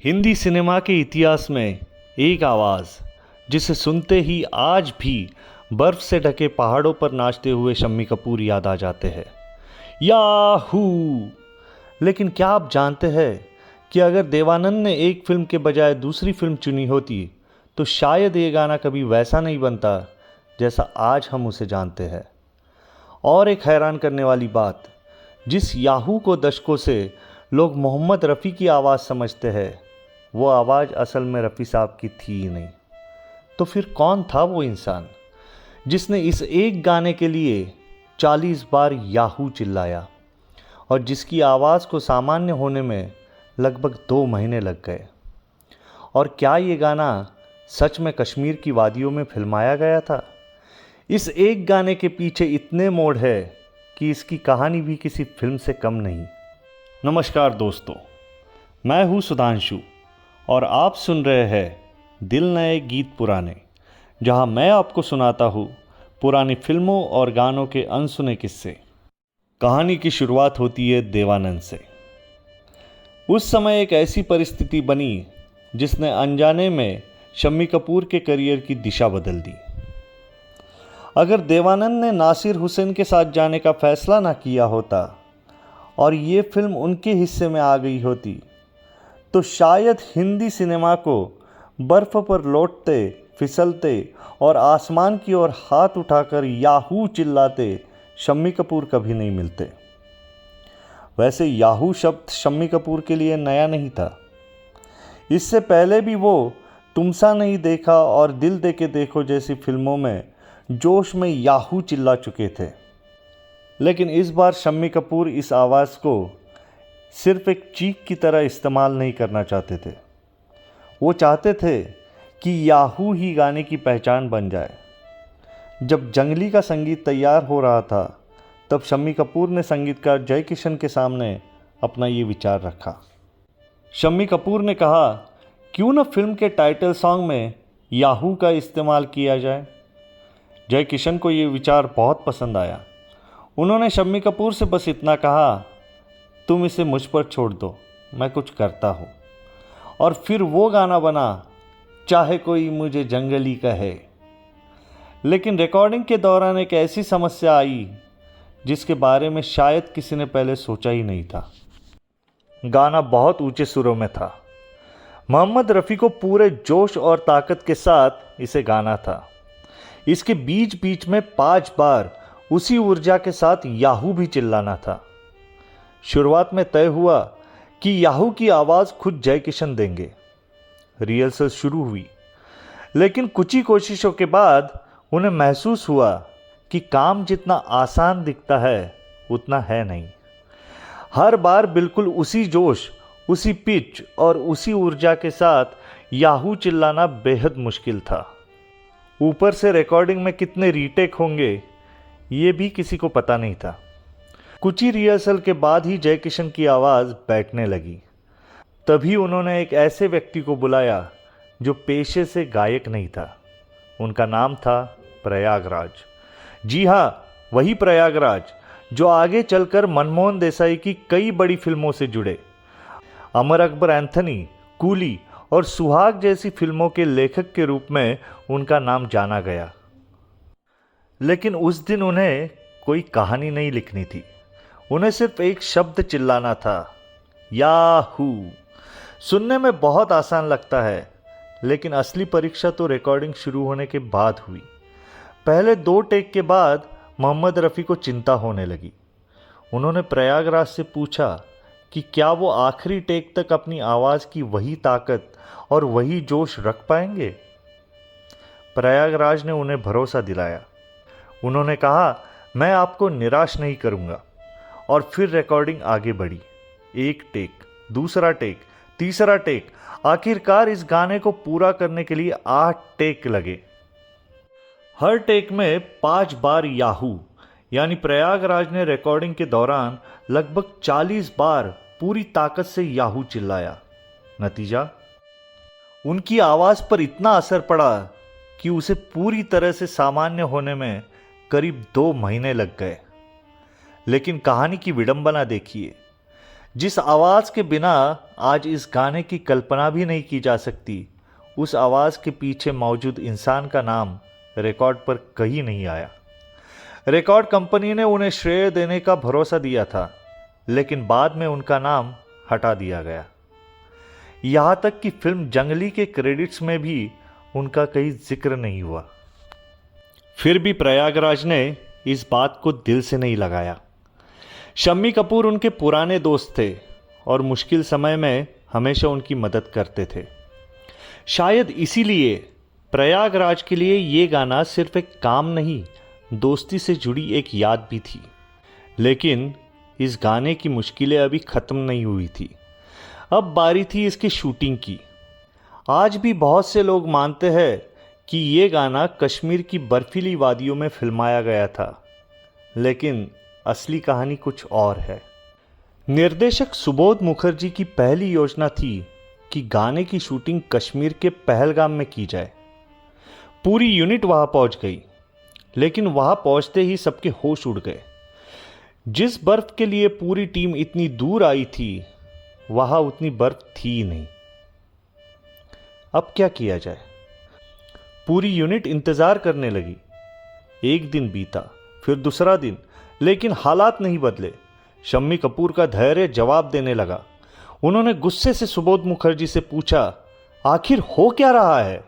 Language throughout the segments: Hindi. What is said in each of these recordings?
हिंदी सिनेमा के इतिहास में एक आवाज़ जिसे सुनते ही आज भी बर्फ़ से ढके पहाड़ों पर नाचते हुए शम्मी कपूर याद आ जाते हैं। याहू। लेकिन क्या आप जानते हैं कि अगर देवानंद ने एक फिल्म के बजाय दूसरी फिल्म चुनी होती तो शायद ये गाना कभी वैसा नहीं बनता जैसा आज हम उसे जानते हैं। और एक हैरान करने वाली बात, जिस याहू को दशकों से लोग मोहम्मद रफ़ी की आवाज़ समझते हैं, वो आवाज़ असल में रफ़ी साहब की थी ही नहीं। तो फिर कौन था वो इंसान जिसने इस एक गाने के लिए 40 बार याहू चिल्लाया और जिसकी आवाज़ को सामान्य होने में लगभग 2 महीने लग गए? और क्या ये गाना सच में कश्मीर की वादियों में फिल्माया गया था? इस एक गाने के पीछे इतने मोड़ है कि इसकी कहानी भी किसी फिल्म से कम नहीं। नमस्कार दोस्तों, मैं हूँ सुधांशु और आप सुन रहे हैं दिल नए गीत पुराने, जहाँ मैं आपको सुनाता हूँ पुरानी फिल्मों और गानों के अनसुने किस्से। कहानी की शुरुआत होती है देवानंद से। उस समय एक ऐसी परिस्थिति बनी जिसने अनजाने में शम्मी कपूर के करियर की दिशा बदल दी। अगर देवानंद ने नासिर हुसैन के साथ जाने का फैसला ना किया होता और ये फिल्म उनके हिस्से में आ गई होती तो शायद हिंदी सिनेमा को बर्फ़ पर लौटते, फिसलते और आसमान की ओर हाथ उठाकर याहू चिल्लाते शम्मी कपूर कभी नहीं मिलते। वैसे याहू शब्द शम्मी कपूर के लिए नया नहीं था। इससे पहले भी वो तुमसा नहीं देखा और दिल दे के देखो जैसी फिल्मों में जोश में याहू चिल्ला चुके थे। लेकिन इस बार शम्मी कपूर इस आवाज़ को सिर्फ एक चीख की तरह इस्तेमाल नहीं करना चाहते थे। वो चाहते थे कि याहू ही गाने की पहचान बन जाए। जब जंगली का संगीत तैयार हो रहा था तब शम्मी कपूर ने संगीतकार जय किशन के सामने अपना ये विचार रखा। शम्मी कपूर ने कहा, क्यों न फिल्म के टाइटल सॉन्ग में याहू का इस्तेमाल किया जाए। जय किशन को ये विचार बहुत पसंद आया। उन्होंने शम्मी कपूर से बस इतना कहा, तुम इसे मुझ पर छोड़ दो, मैं कुछ करता हूँ। और फिर वो गाना बना, चाहे कोई मुझे जंगली कहे। लेकिन रिकॉर्डिंग के दौरान एक ऐसी समस्या आई जिसके बारे में शायद किसी ने पहले सोचा ही नहीं था। गाना बहुत ऊंचे सुरों में था। मोहम्मद रफ़ी को पूरे जोश और ताकत के साथ इसे गाना था। इसके बीच बीच में 5 बार उसी ऊर्जा के साथ याहू भी चिल्लाना था। शुरुआत में तय हुआ कि याहू की आवाज़ खुद जय किशन देंगे। रिहर्सल शुरू हुई, लेकिन कुछ ही कोशिशों के बाद उन्हें महसूस हुआ कि काम जितना आसान दिखता है उतना है नहीं। हर बार बिल्कुल उसी जोश, उसी पिच और उसी ऊर्जा के साथ याहू चिल्लाना बेहद मुश्किल था। ऊपर से रिकॉर्डिंग में कितने रीटेक होंगे ये भी किसी को पता नहीं था। कुछ ही रिहर्सल के बाद ही जय किशन की आवाज़ बैठने लगी। तभी उन्होंने एक ऐसे व्यक्ति को बुलाया जो पेशे से गायक नहीं था। उनका नाम था प्रयागराज। जी हाँ, वही प्रयागराज जो आगे चलकर मनमोहन देसाई की कई बड़ी फिल्मों से जुड़े। अमर अकबर एंथनी, कूली और सुहाग जैसी फिल्मों के लेखक के रूप में उनका नाम जाना गया। लेकिन उस दिन उन्हें कोई कहानी नहीं लिखनी थी। उन्हें सिर्फ एक शब्द चिल्लाना था, याहू। सुनने में बहुत आसान लगता है, लेकिन असली परीक्षा तो रिकॉर्डिंग शुरू होने के बाद हुई। पहले 2 टेक के बाद मोहम्मद रफ़ी को चिंता होने लगी। उन्होंने प्रयागराज से पूछा कि क्या वो आखिरी टेक तक अपनी आवाज़ की वही ताकत और वही जोश रख पाएंगे। प्रयागराज ने उन्हें भरोसा दिलाया। उन्होंने कहा, मैं आपको निराश नहीं करूंगा। और फिर रिकॉर्डिंग आगे बढ़ी। 1 टेक, दूसरा टेक, तीसरा टेक, आखिरकार इस गाने को पूरा करने के लिए 8 टेक लगे। हर टेक में 5 बार याहू, यानी प्रयागराज ने रिकॉर्डिंग के दौरान लगभग 40 बार पूरी ताकत से याहू चिल्लाया। नतीजा, उनकी आवाज़ पर इतना असर पड़ा कि उसे पूरी तरह से सामान्य होने में करीब 2 महीने लग गए। लेकिन कहानी की विडंबना देखिए, जिस आवाज़ के बिना आज इस गाने की कल्पना भी नहीं की जा सकती, उस आवाज़ के पीछे मौजूद इंसान का नाम रिकॉर्ड पर कहीं नहीं आया। रिकॉर्ड कंपनी ने उन्हें श्रेय देने का भरोसा दिया था, लेकिन बाद में उनका नाम हटा दिया गया। यहां तक कि फिल्म जंगली के क्रेडिट्स में भी उनका कहीं जिक्र नहीं हुआ। फिर भी प्रयागराज ने इस बात को दिल से नहीं लगाया। शम्मी कपूर उनके पुराने दोस्त थे और मुश्किल समय में हमेशा उनकी मदद करते थे। शायद इसीलिए प्रयागराज के लिए ये गाना सिर्फ एक काम नहीं, दोस्ती से जुड़ी एक याद भी थी। लेकिन इस गाने की मुश्किलें अभी ख़त्म नहीं हुई थी। अब बारी थी इसकी शूटिंग की। आज भी बहुत से लोग मानते हैं कि ये गाना कश्मीर की बर्फीली वादियों में फिल्माया गया था, लेकिन असली कहानी कुछ और है। निर्देशक सुबोध मुखर्जी की पहली योजना थी कि गाने की शूटिंग कश्मीर के पहलगाम में की जाए। पूरी यूनिट वहां पहुंच गई, लेकिन वहां पहुंचते ही सबके होश उड़ गए। जिस बर्फ के लिए पूरी टीम इतनी दूर आई थी, वहां उतनी बर्फ थी ही नहीं। अब क्या किया जाए? पूरी यूनिट इंतजार करने लगी। एक दिन बीता, फिर दूसरा दिन, लेकिन हालात नहीं बदले। शम्मी कपूर का धैर्य जवाब देने लगा। उन्होंने गुस्से से सुबोध मुखर्जी से पूछा, आखिर हो क्या रहा है?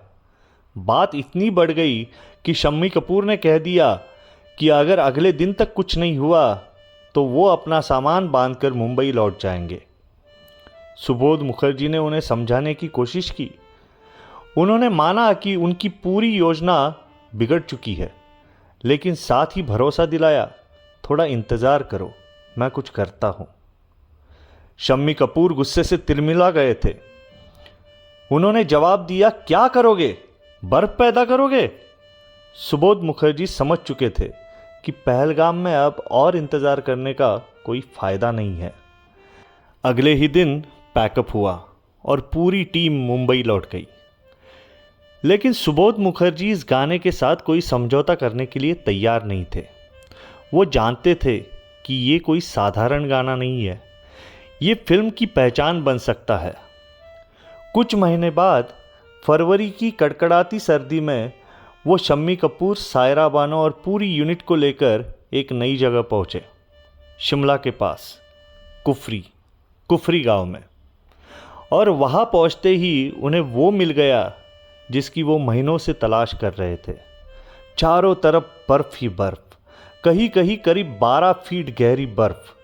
बात इतनी बढ़ गई कि शम्मी कपूर ने कह दिया कि अगर अगले दिन तक कुछ नहीं हुआ तो वो अपना सामान बांधकर मुंबई लौट जाएंगे। सुबोध मुखर्जी ने उन्हें समझाने की कोशिश की। उन्होंने माना कि उनकी पूरी योजना बिगड़ चुकी है, लेकिन साथ ही भरोसा दिलाया, थोड़ा इंतजार करो, मैं कुछ करता हूं। शम्मी कपूर गुस्से से तिलमिला गए थे। उन्होंने जवाब दिया, क्या करोगे? बर्फ पैदा करोगे? सुबोध मुखर्जी समझ चुके थे कि पहलगाम में अब और इंतजार करने का कोई फायदा नहीं है। अगले ही दिन पैकअप हुआ और पूरी टीम मुंबई लौट गई। लेकिन सुबोध मुखर्जी इस गाने के साथ कोई समझौता करने के लिए तैयार नहीं थे। वो जानते थे कि ये कोई साधारण गाना नहीं है, ये फिल्म की पहचान बन सकता है। कुछ महीने बाद फरवरी की कड़कड़ाती सर्दी में वो शम्मी कपूर, सायरा बानो और पूरी यूनिट को लेकर एक नई जगह पहुंचे, शिमला के पास कुफरी गांव में। और वहां पहुंचते ही उन्हें वो मिल गया जिसकी वो महीनों से तलाश कर रहे थे। चारों तरफ बर्फ ही बर्फ, कहीं कहीं करीब 12 फीट गहरी बर्फ,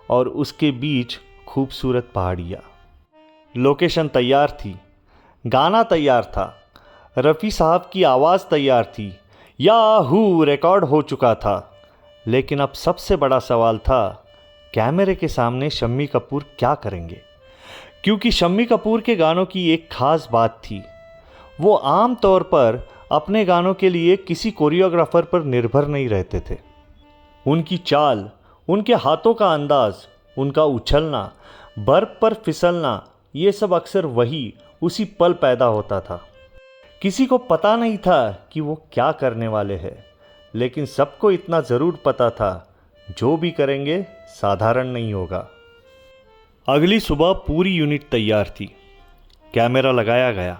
और उसके बीच खूबसूरत पहाड़ियाँ। लोकेशन तैयार थी, गाना तैयार था, रफ़ी साहब की आवाज़ तैयार थी, याहू रिकॉर्ड हो चुका था। लेकिन अब सबसे बड़ा सवाल था, कैमरे के सामने शम्मी कपूर क्या करेंगे? क्योंकि शम्मी कपूर के गानों की एक खास बात थी, वो आम तौर पर अपने गानों के लिए किसी कोरियोग्राफर पर निर्भर नहीं रहते थे। उनकी चाल, उनके हाथों का अंदाज, उनका उछलना, बर्फ पर फिसलना, ये सब अक्सर वही उसी पल पैदा होता था। किसी को पता नहीं था कि वो क्या करने वाले हैं, लेकिन सबको इतना ज़रूर पता था, जो भी करेंगे साधारण नहीं होगा। अगली सुबह पूरी यूनिट तैयार थी, कैमरा लगाया गया,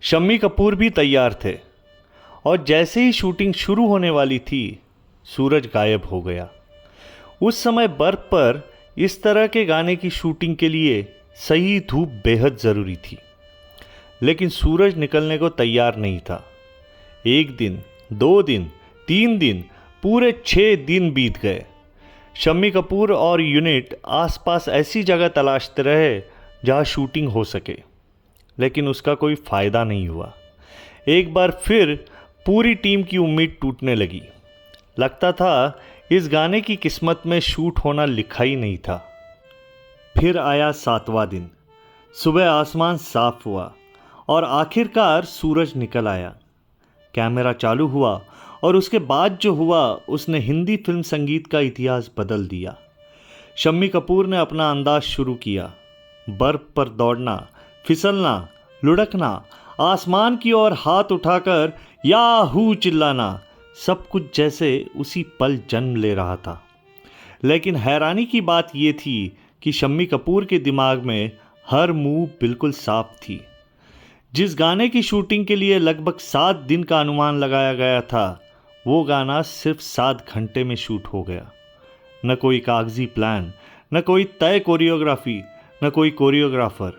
शम्मी कपूर भी तैयार थे, और जैसे ही शूटिंग शुरू होने वाली थी, सूरज गायब हो गया। उस समय बर्फ पर इस तरह के गाने की शूटिंग के लिए सही धूप बेहद ज़रूरी थी, लेकिन सूरज निकलने को तैयार नहीं था। 1 दिन, 2 दिन, 3 दिन, पूरे 6 दिन बीत गए। शम्मी कपूर और यूनिट आसपास ऐसी जगह तलाशते रहे जहां शूटिंग हो सके, लेकिन उसका कोई फ़ायदा नहीं हुआ। एक बार फिर पूरी टीम की उम्मीद टूटने लगी। लगता था इस गाने की किस्मत में शूट होना लिखा ही नहीं था। फिर आया 7वां दिन। सुबह आसमान साफ हुआ और आखिरकार सूरज निकल आया। कैमरा चालू हुआ और उसके बाद जो हुआ उसने हिंदी फिल्म संगीत का इतिहास बदल दिया। शम्मी कपूर ने अपना अंदाज शुरू किया, बर्फ पर दौड़ना, फिसलना, लुढ़कना, आसमान की ओर हाथ उठाकर याहू चिल्लाना, सब कुछ जैसे उसी पल जन्म ले रहा था। लेकिन हैरानी की बात यह थी कि कि शम्मी कपूर के दिमाग में हर मूव बिल्कुल साफ थी। जिस गाने की शूटिंग के लिए लगभग 7 दिन का अनुमान लगाया गया था, वो गाना सिर्फ 7 घंटे में शूट हो गया। न कोई कागजी प्लान, न कोई तय कोरियोग्राफी, न कोई कोरियोग्राफर,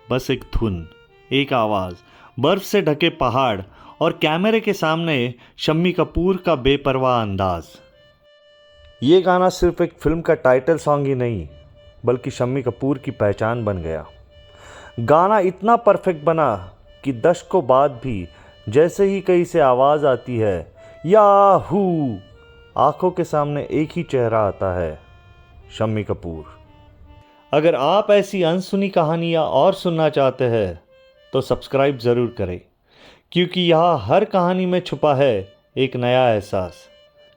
बस एक धुन, एक आवाज़, बर्फ से ढके पहाड़ और कैमरे के सामने शम्मी कपूर का बेपरवाह अंदाज। ये गाना सिर्फ एक फिल्म का टाइटल सॉन्ग ही नहीं, बल्कि शम्मी कपूर की पहचान बन गया। गाना इतना परफेक्ट बना कि दशकों बाद भी जैसे ही कहीं से आवाज़ आती है याहू, आंखों के सामने एक ही चेहरा आता है, शम्मी कपूर। अगर आप ऐसी अनसुनी कहानियाँ और सुनना चाहते हैं तो सब्सक्राइब ज़रूर करें, क्योंकि यहाँ हर कहानी में छुपा है एक नया एहसास।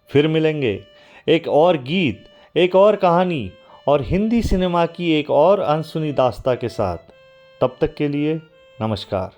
फिर मिलेंगे एक और गीत, एक और कहानी और हिंदी सिनेमा की एक और अनसुनी दास्तां के साथ। तब तक के लिए नमस्कार।